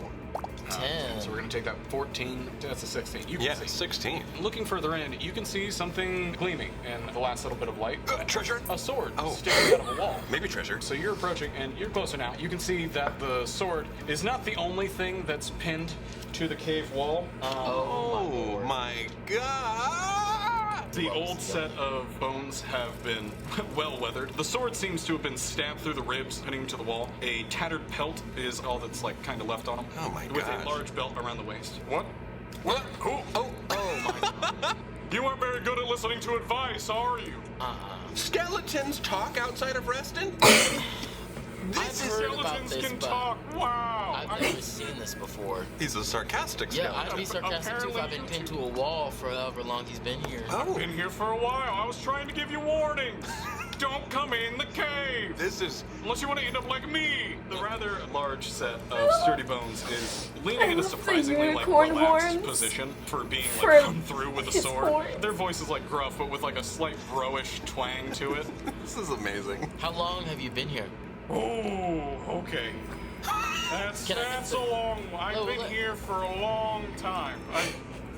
10. So we're gonna take that 14. That's a 16. You can Yeah, see. 16. Looking further in, you can see something gleaming in the last little bit of light. Treasure? A sword Oh. sticking out of a wall. Maybe treasure. So you're approaching, and you're closer now. You can see that the sword is not the only thing that's pinned to the cave wall. Oh my god! The old set of bones have been well weathered. The sword seems to have been stabbed through the ribs, pinning him to the wall. A tattered pelt is all that's like kind of left on him. Oh my With gosh. a large belt around the waist. What? What? Who? Oh, my. You aren't very good at listening to advice, are you? skeletons talk outside of Reston? I've heard about Skeletons this, can but talk. Wow. I've never seen this before. He's a sarcastic Yeah, skeleton. I'd be sarcastic too if I've been pinned to a wall for however long he's been here. Oh, Been here for a while. I was trying to give you warnings. Don't come in the cave. this is... Unless you want to end up like me. The rather large set of sturdy bones is leaning in a love the surprisingly like unicorn relaxed horns position for being for like come through with a his sword. horns. Their voice is like gruff, but with like a slight bro-ish twang to it. This is amazing. How long have you been here? Oh, okay. That's Can I- a long. I've Oh, been let- here for a long time. I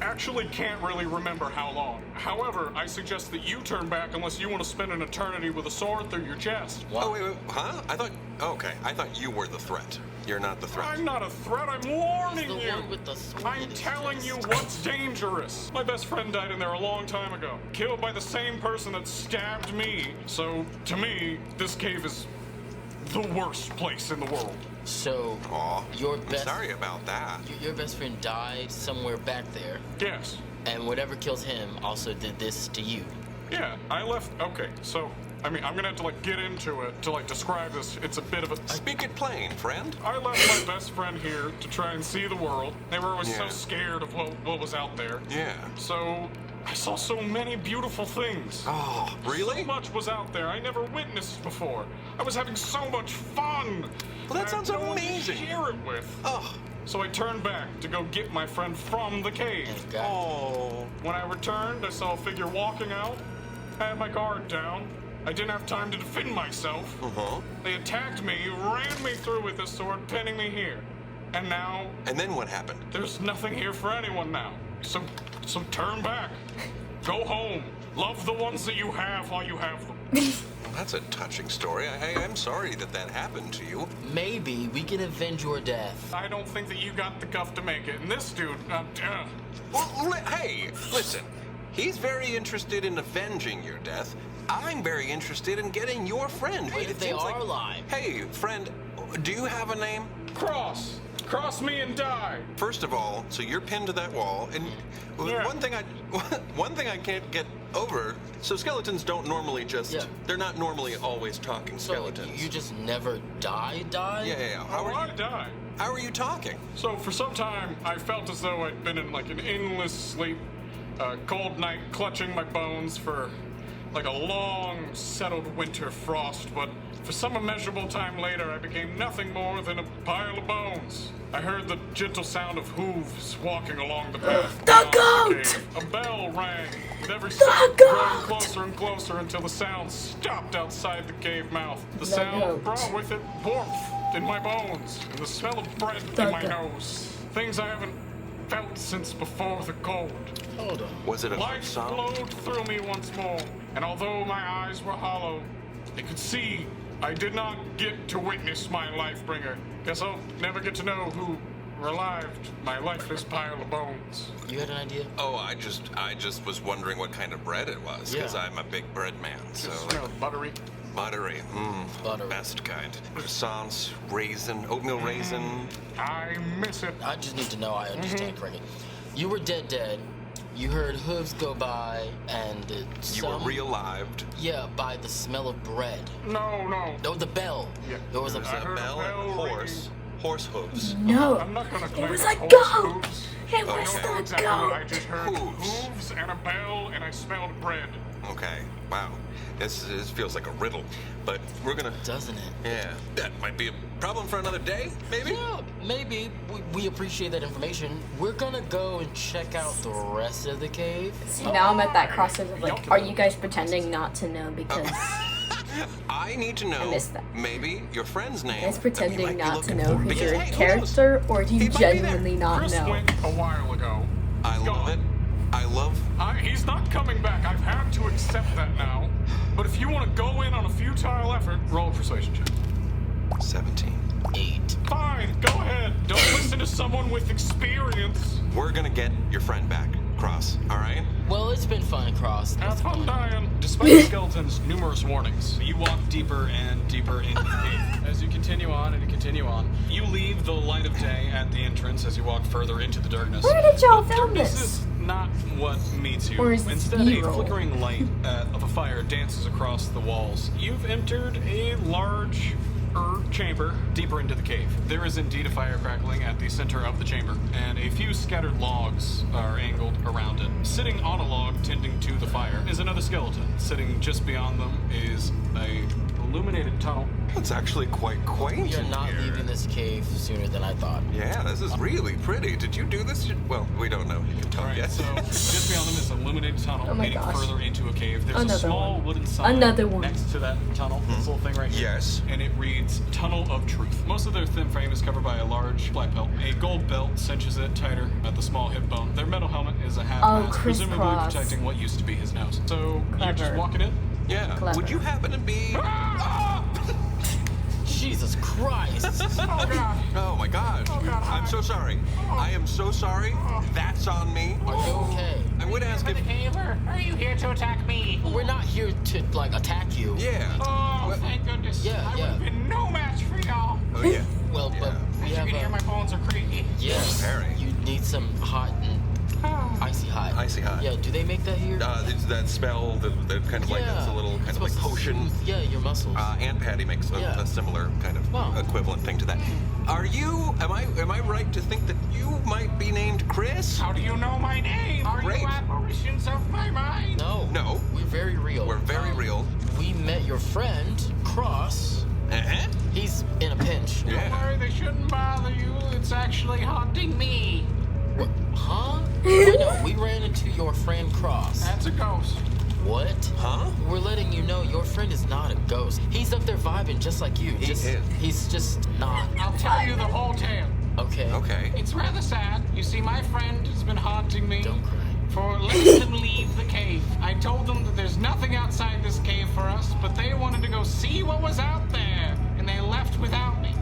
actually can't really remember how long. However, I suggest that you turn back unless you want to spend an eternity with a sword through your chest. Oh, wait, huh? I thought... Okay, I thought you were the threat. You're not the threat. I'm not a threat. I'm warning The you. one with the sword in I'm his telling chest. you what's dangerous. My best friend died in there a long time ago, killed by the same person that stabbed me. So, to me, this cave is the worst place in the world. So, Aw, your I'm best sorry about that. your best friend died somewhere back there, Yes. and whatever kills him also did this to you. Yeah, I left. Okay, so, I mean, I'm gonna have to, like, get into it to, like, describe this. It's a bit of a. Speak it plain, friend. I left my best friend here to try and see the world. They were always so Yeah. scared of what was out there. Yeah. So, I saw so many beautiful things. Oh, really? So much was out there I never witnessed before. I was having so much fun. Well, that I had sounds no one to amazing. share it with. Oh. So I turned back to go get my friend from the cave. And God, Oh. When I returned, I saw a figure walking out. I had my guard down. I didn't have time to defend myself. Uh-huh. They attacked me, ran me through with a sword, pinning me here. And now And then what happened? there's nothing here for anyone now. So turn back. Go home. Love the ones that you have while you have them. Well, that's a touching story. I'm sorry that happened to you. maybe we can avenge your death. I don't think that you got the guff to make it. And this dude, Well, hey, listen. He's very interested in avenging your death. I'm very interested in getting your friend. What Hey, if it they seems are like... alive? Hey, friend, do you have a name? Cross. Cross me and die. First of all, so you're pinned to that wall, and Yeah. one thing I can't get over. So skeletons don't normally just. Yeah. They're not normally always talking So skeletons. you just never die? Yeah. How Oh, are I you? die. How are you talking? So for some time, I felt as though I'd been in like an endless sleep, cold night, clutching my bones for like a long, settled winter frost. But for some immeasurable time later, I became nothing more than a pile of bones. I heard the gentle sound of hooves walking along the path. The beyond goat! cave. A bell rang, with every step growing closer and closer until the sound stopped outside the cave mouth. The sound goat. brought with it warmth in my bones and the smell of bread The in my goat. nose. Things I haven't felt since before the cold. Hold on. Was it a Life song? flowed through me once more, and although my eyes were hollow, I could see I did not get to witness my life bringer. Guess I'll never get to know who relived my lifeless pile of bones. You had an idea? Oh, I just was wondering what kind of bread it was, because Yeah. I'm a big bread man. So It like, smelled buttery. buttery, Buttery. best kind. Croissants, raisin, oatmeal raisin. I miss it. I just need to know I understand correctly. You were dead. You heard hooves go by, and You were re-alived. Yeah, by the smell of bread. No. No, the bell. Yeah. There was a There's a heard a bell bell and a horse. Horse hooves. No, I'm not gonna claim it was it's a horse goat. hooves. It I was don't know the exactly what I goat. just heard. Hooves. Hooves and a bell, and I smelled bread. Okay, wow. This feels like a riddle, but we're gonna... Doesn't it? Yeah, that might be a problem for another day, maybe? Yeah, maybe. We appreciate that information. We're gonna go and check out the rest of the cave. See, now I'm at that crossroads of like, are you guys pretending not to know because I need to know I missed that. maybe your friend's name. you guys that we pretending might be not to looking know for. who's Because, your hey, who knows? character, or do He you might be there. genuinely not Chris know? went a while ago. I love it. I love... He's not coming back. I've had to accept that now. But if you want to go in on a futile effort, roll a persuasion check. 17. 8. Fine, go ahead. Don't listen to someone with experience. We're gonna get your friend back, Cross, all right? Well, it's been fun, Cross. Have fun dying. Despite the skeleton's numerous warnings, you walk deeper and deeper into the cave. As you continue on and you continue on, you leave the light of day at the entrance as you walk further into the darkness. Where did y'all But film darkness this? is not what meets you. Or is this Instead, a B-roll? flickering light of a fire dances across the walls. You've entered a large chamber deeper into the cave. There is indeed a fire crackling at the center of the chamber, and a few scattered logs are angled around it. Sitting on a log tending to the fire is another skeleton. Sitting just beyond them is a illuminated tunnel. It's actually quite quaint You're in not here. leaving this cave sooner than I thought. Yeah, this is really pretty. Did you do this? Well, we don't know. You can tell Alright, yet. so just beyond them is an illuminated tunnel Oh my leading gosh. further into a cave. There's Another a small one. wooden sign Another one. next to that tunnel, this little thing right here. Yes. And it reads, Tunnel of Truth. Most of their thin frame is covered by a large black belt. A gold belt cinches it tighter at the small hip bone. Their metal helmet is a half Oh, mask, presumably crisscross. protecting what used to be his nose. So you're just Clever. walking in? Yeah. Clever. Would you happen to be... Jesus Christ! Oh god. Oh my gosh. God, hi. I'm so sorry. I am so sorry. That's on me. Are you okay? I would ask if... Or are you here to attack me? We're not here to, like, attack you. Yeah. Oh, Well- thank goodness. Yeah, I would yeah. have been no match for y'all. Oh, yeah. Well, but we As you have can hear, my bones are creaky. Yes. Very. You need some hot and icy hot. Icy hot. Yeah, do they make that here? It's that spell, that kind of like, that's a little kind It's of like supposed to potion. soothe, yeah, your muscles. Aunt Patty makes Yeah. a similar kind of Wow. equivalent thing to that. Am I right to think that you might be named Chris? How do you know my name? Are Great. you apparitions of my mind? No. No. We're very real. We're very real. We met your friend, Cross. Uh-huh. He's in a pinch. Don't Yeah. worry, they shouldn't bother you. It's actually haunting me. What? Huh? Wait, no, we ran into your friend Cross. That's a ghost. What? Huh? We're letting you know your friend is not a ghost. He's up there vibing just like you. He is. He's just not. I'll tell you the whole tale. Okay. Okay. It's rather sad. You see, my friend has been haunting me Don't cry. for letting them leave the cave. I told them that there's nothing outside this cave for us, but they wanted to go see what was out there, and they left without me.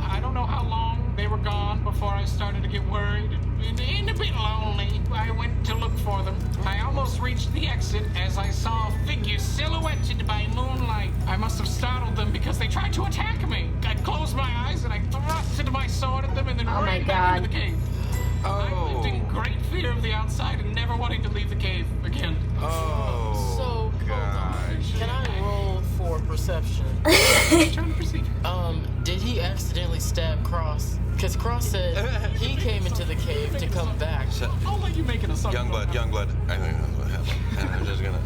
I don't know how long they were gone before I started to get worried and a bit lonely. I went to look for them. I almost reached the exit as I saw a figure silhouetted by moonlight. I must have startled them because they tried to attack me. I closed my eyes and I thrusted my sword at them and then Oh my ran back into God. the cave. I lived in great fear of the outside and never wanting to leave the cave again. Oh. So, hold on. Can I roll for perception? Turn the procedure. Did he accidentally stab Cross? Because Cross said he came into the cave to come back. I'll let you make an assumption. Youngblood. I think that's what happened. And I'm just gonna...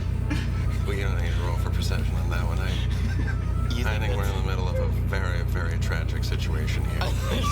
Well, you don't need to roll for perception on that one. You I think we're in the middle of a very, very tragic situation here. I think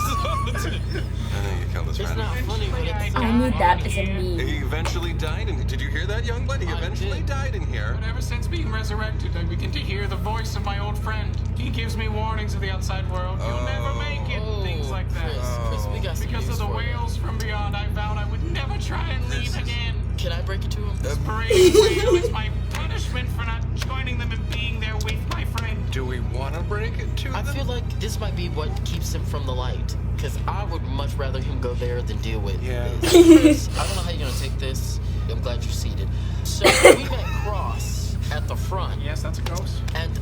so. I think you killed this It's man. not funny, but it's I need that as a meme. He eventually died in... Did you hear that, Youngblood? He I eventually did. died in here. But ever since being resurrected, I begin to hear the voice of my old friend. He gives me warnings of the outside world. You'll never make it. Oh, Things like that. Chris, we got some Because of news the for you. whales from beyond, I vowed I would never try and leave again. Can I break it to him? This parade whale is my punishment for not joining them and being there with my friend. Do we want to break it to I them? feel like this might be what keeps him from the light. because I would much rather him go there than deal with Yeah. this. Chris, I don't know how you're gonna take this. I'm glad you're seated. So we met Cross at the front. Yes, that's a ghost. And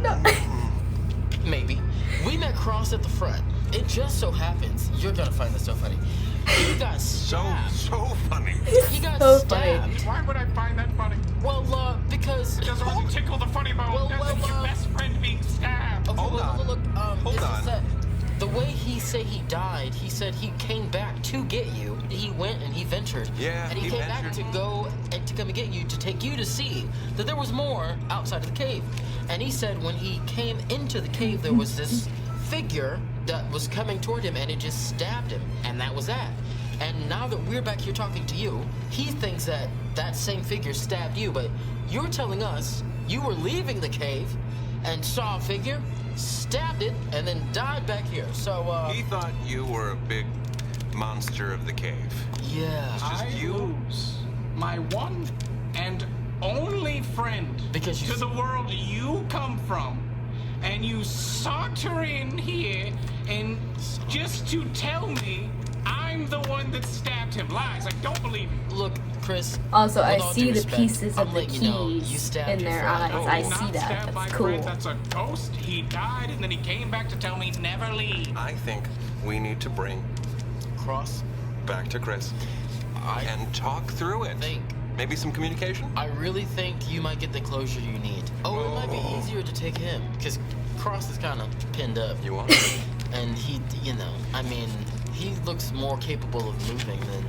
No. maybe. We met Cross at the front. It just so happens, you're gonna find this so funny. He got stabbed. So funny. He got So funny. stabbed. Why would I find that funny? Well, because... It doesn't really tickle the funny bone. Well, That's well, your best friend being stabbed. Okay, Hold on. look, Hold it's on. just that the way he said he died, he said he came back to get you. He went and he ventured. Yeah, and he came back to go and to come and get you, to take you to see that there was more outside of the cave. And he said when he came into the cave, there was this figure that was coming toward him, and it just stabbed him, and that was that. And now that we're back here talking to you, he thinks that that same figure stabbed you, but you're telling us you were leaving the cave and saw a figure, stabbed it, and then died back here. So, He thought you were a big monster of the cave. yeah. Just I you? lose my one and only friend Because you- to the world you come from. And you saunter in here and just to tell me I'm the one that stabbed him. Lies. I don't believe you. Look, Chris. Also, I with all see due the respect, pieces I'm of the letting you know, you keys stabbed in your their friend. eyes. Oh, I not see that. stabbed my That's friend. cool. That's a ghost. He died and then he came back to tell me never leave. I think we need to bring Cross, back to Chris I and talk through it. think. Maybe some communication? I really think you might get the closure you need. Oh, it might be Oh. easier to take him, because Cross is kind of pinned up. You are? And he, I mean, he looks more capable of moving than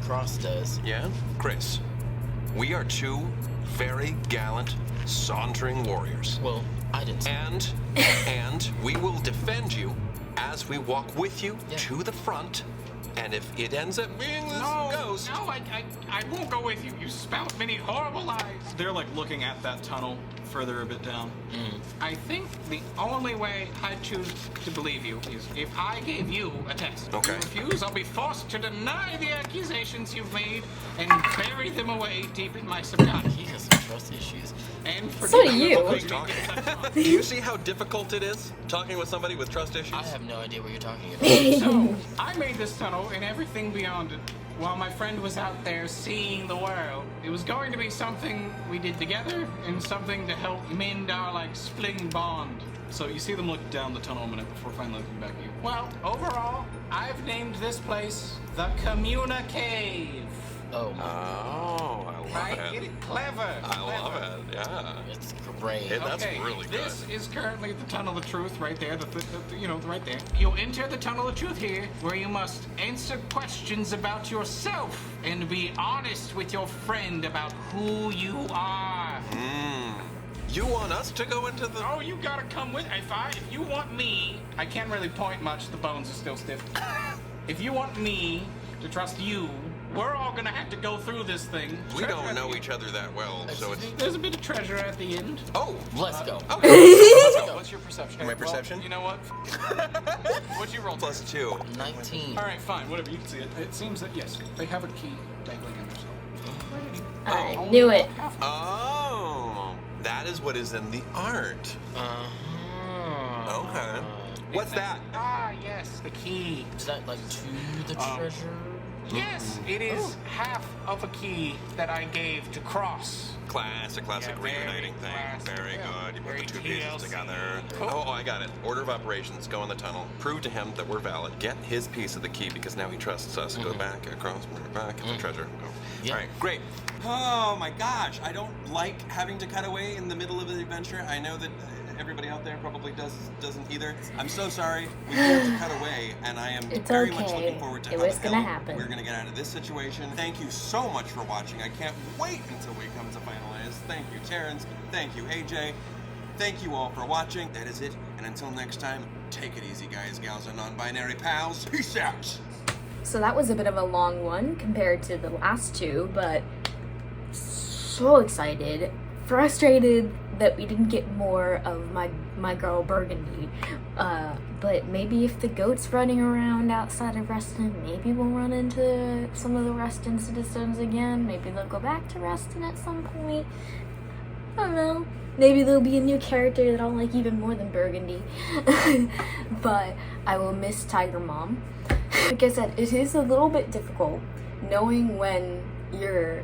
Cross does. Yeah? Chris, we are two very gallant, sauntering warriors. Well, I didn't say And we will defend you as we walk with you Yeah. to the front. And if it ends up being this ghost, No, I won't go with you. You spout many horrible lies. They're like looking at that tunnel further a bit down. I think the only way I choose to believe you is if I gave you a test. Okay. If you refuse, I'll be forced to deny the accusations you've made and bury them away deep in my subconscious. he has some trust issues. And So do you. do you see how difficult it is talking with somebody with trust issues? I have no idea what you're talking about. So, I made this tunnel and everything beyond it while my friend was out there seeing the world. It was going to be something we did together and something to help mend our, splitting bond. So you see them look down the tunnel a minute before finally looking back at you. Well, overall, I've named this place the Communa Cave. Oh, my. Oh, I love Right? it. Get it? Clever. I love it, yeah. It's great. It- That's Okay, really good. This is currently the Tunnel of Truth right there, right there. You'll enter the Tunnel of Truth here, where you must answer questions about yourself and be honest with your friend about who you are. You want us to go into the... Oh, you gotta come with. If you want me, I can't really point much. The bones are still stiff. If you want me to trust you, we're all gonna have to go through this thing. We don't know each other that well, so it's... There's a bit of treasure at the end. Oh, Let's go. okay. Let's go. What's your perception? My Well, perception? you know what? What'd you roll? +2. 19. All right, fine. Whatever. You can see it. It seems that, yes, they have a key dangling in their soul. I knew it. Oh, that is what is in the art. Uh-huh. Okay. What's that? Ah, yes, the key. Is that like to the treasure? Yes, it is half of a key that I gave to Cross. Classic Yeah, very reuniting thing. classic. Very Yeah. good. You put Very the two pieces TLC. together. Cool. Oh, I got it. Order of operations. Go in the tunnel. Prove to him that we're valid. Get his piece of the key because now he trusts us. Go back across, bring it back, get the treasure. Go. Yeah. All right, great. Oh my gosh, I don't like having to cut away in the middle of an adventure. I know that everybody out there probably doesn't either. I'm so sorry. We have to cut away, and I am It's very much okay. looking forward to It how was the gonna hell happen. we're gonna get out of this situation. Thank you so much for watching. I can't wait until we come to finalize. Thank you, Terrence. Thank you, AJ. Thank you all for watching. That is it. And until next time, take it easy, guys, gals, and non-binary pals. Peace out. So that was a bit of a long one compared to the last two, but so excited, frustrated that we didn't get more of my girl Burgundy. But maybe if the goat's running around outside of Reston, maybe we'll run into some of the Reston citizens again. Maybe they'll go back to Reston at some point. I don't know. Maybe there'll be a new character that I'll like even more than Burgundy. But I will miss Tiger Mom. Like I said, it is a little bit difficult knowing when you're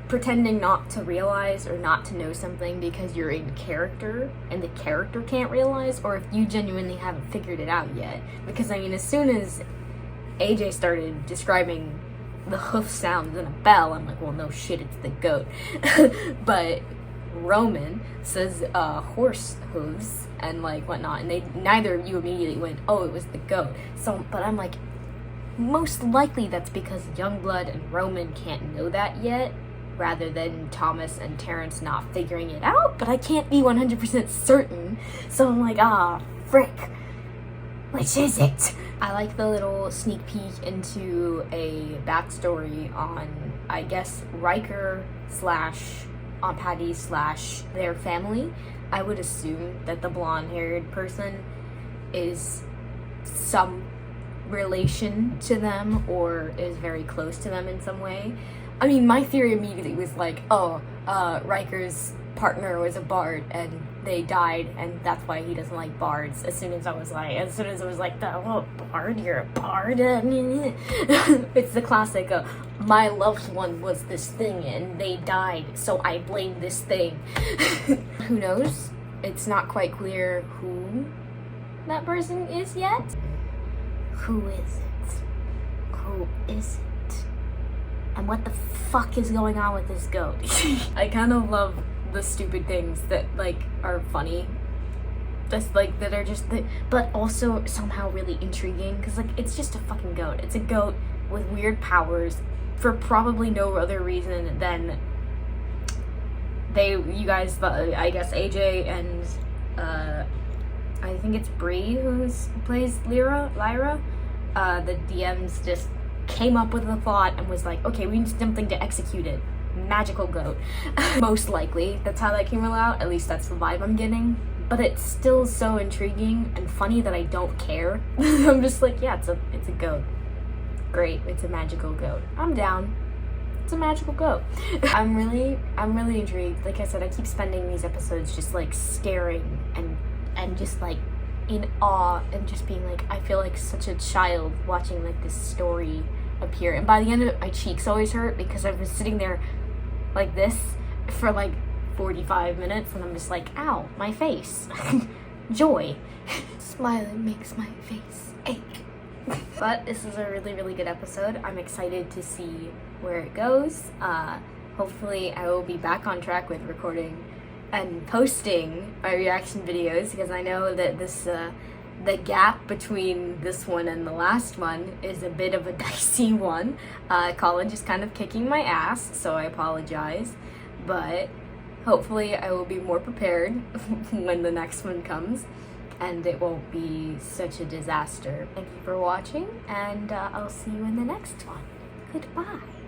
pretending not to realize or not to know something because you're in character and the character can't realize, or if you genuinely haven't figured it out yet. Because I mean, as soon as AJ started describing the hoof sounds in a bell, I'm like, well, no shit, it's the goat. But Roman says horse hooves and like whatnot, and neither of you immediately went, oh, it was the goat. So, but I'm like, most likely that's because Youngblood and Roman can't know that yet, rather than Thomas and Terrence not figuring it out. But I can't be 100% certain, so I'm like, frick, which is it? I like the little sneak peek into a backstory on, I guess, Riker / Aunt Patty / their family. I would assume that the blonde-haired person is some relation to them or is very close to them in some way. I mean, my theory immediately was like, Riker's partner was a bard and they died, and that's why he doesn't like bards. As soon as I was like, oh, bard, you're a bard. It's the classic, my loved one was this thing and they died, so I blame this thing. Who knows? It's not quite clear who that person is yet. Who is it? Who is it? And what the fuck is going on with this goat? I kind of love the stupid things that like are funny, just like that are just but also somehow really intriguing, because like it's just a fucking goat. It's a goat with weird powers for probably no other reason than you guys, I guess AJ and I think it's Bree who plays Lyra. The DMs just came up with a thought and was like, okay, we need something to execute it. Magical goat. Most likely that's how that came out. At least that's the vibe I'm getting. But it's still so intriguing and funny that I don't care. I'm just like, yeah, it's a goat. Great, it's a magical goat. I'm down. It's a magical goat. I'm really intrigued. Like I said, I keep spending these episodes just like staring and just like in awe and just being like, I feel like such a child watching like this story appear. And by the end of it, my cheeks always hurt because I was sitting there like this for like 45 minutes and I'm just like, ow, my face. Joy. Smiling makes my face ache. But this is a really good episode. I'm excited to see where it goes. Hopefully I will be back on track with recording and posting my reaction videos, because I know that this the gap between this one and the last one is a bit of a dicey one. College is kind of kicking my ass, so I apologize, but hopefully I will be more prepared when the next one comes and it won't be such a disaster. Thank you for watching, and I'll see you in the next one. Goodbye.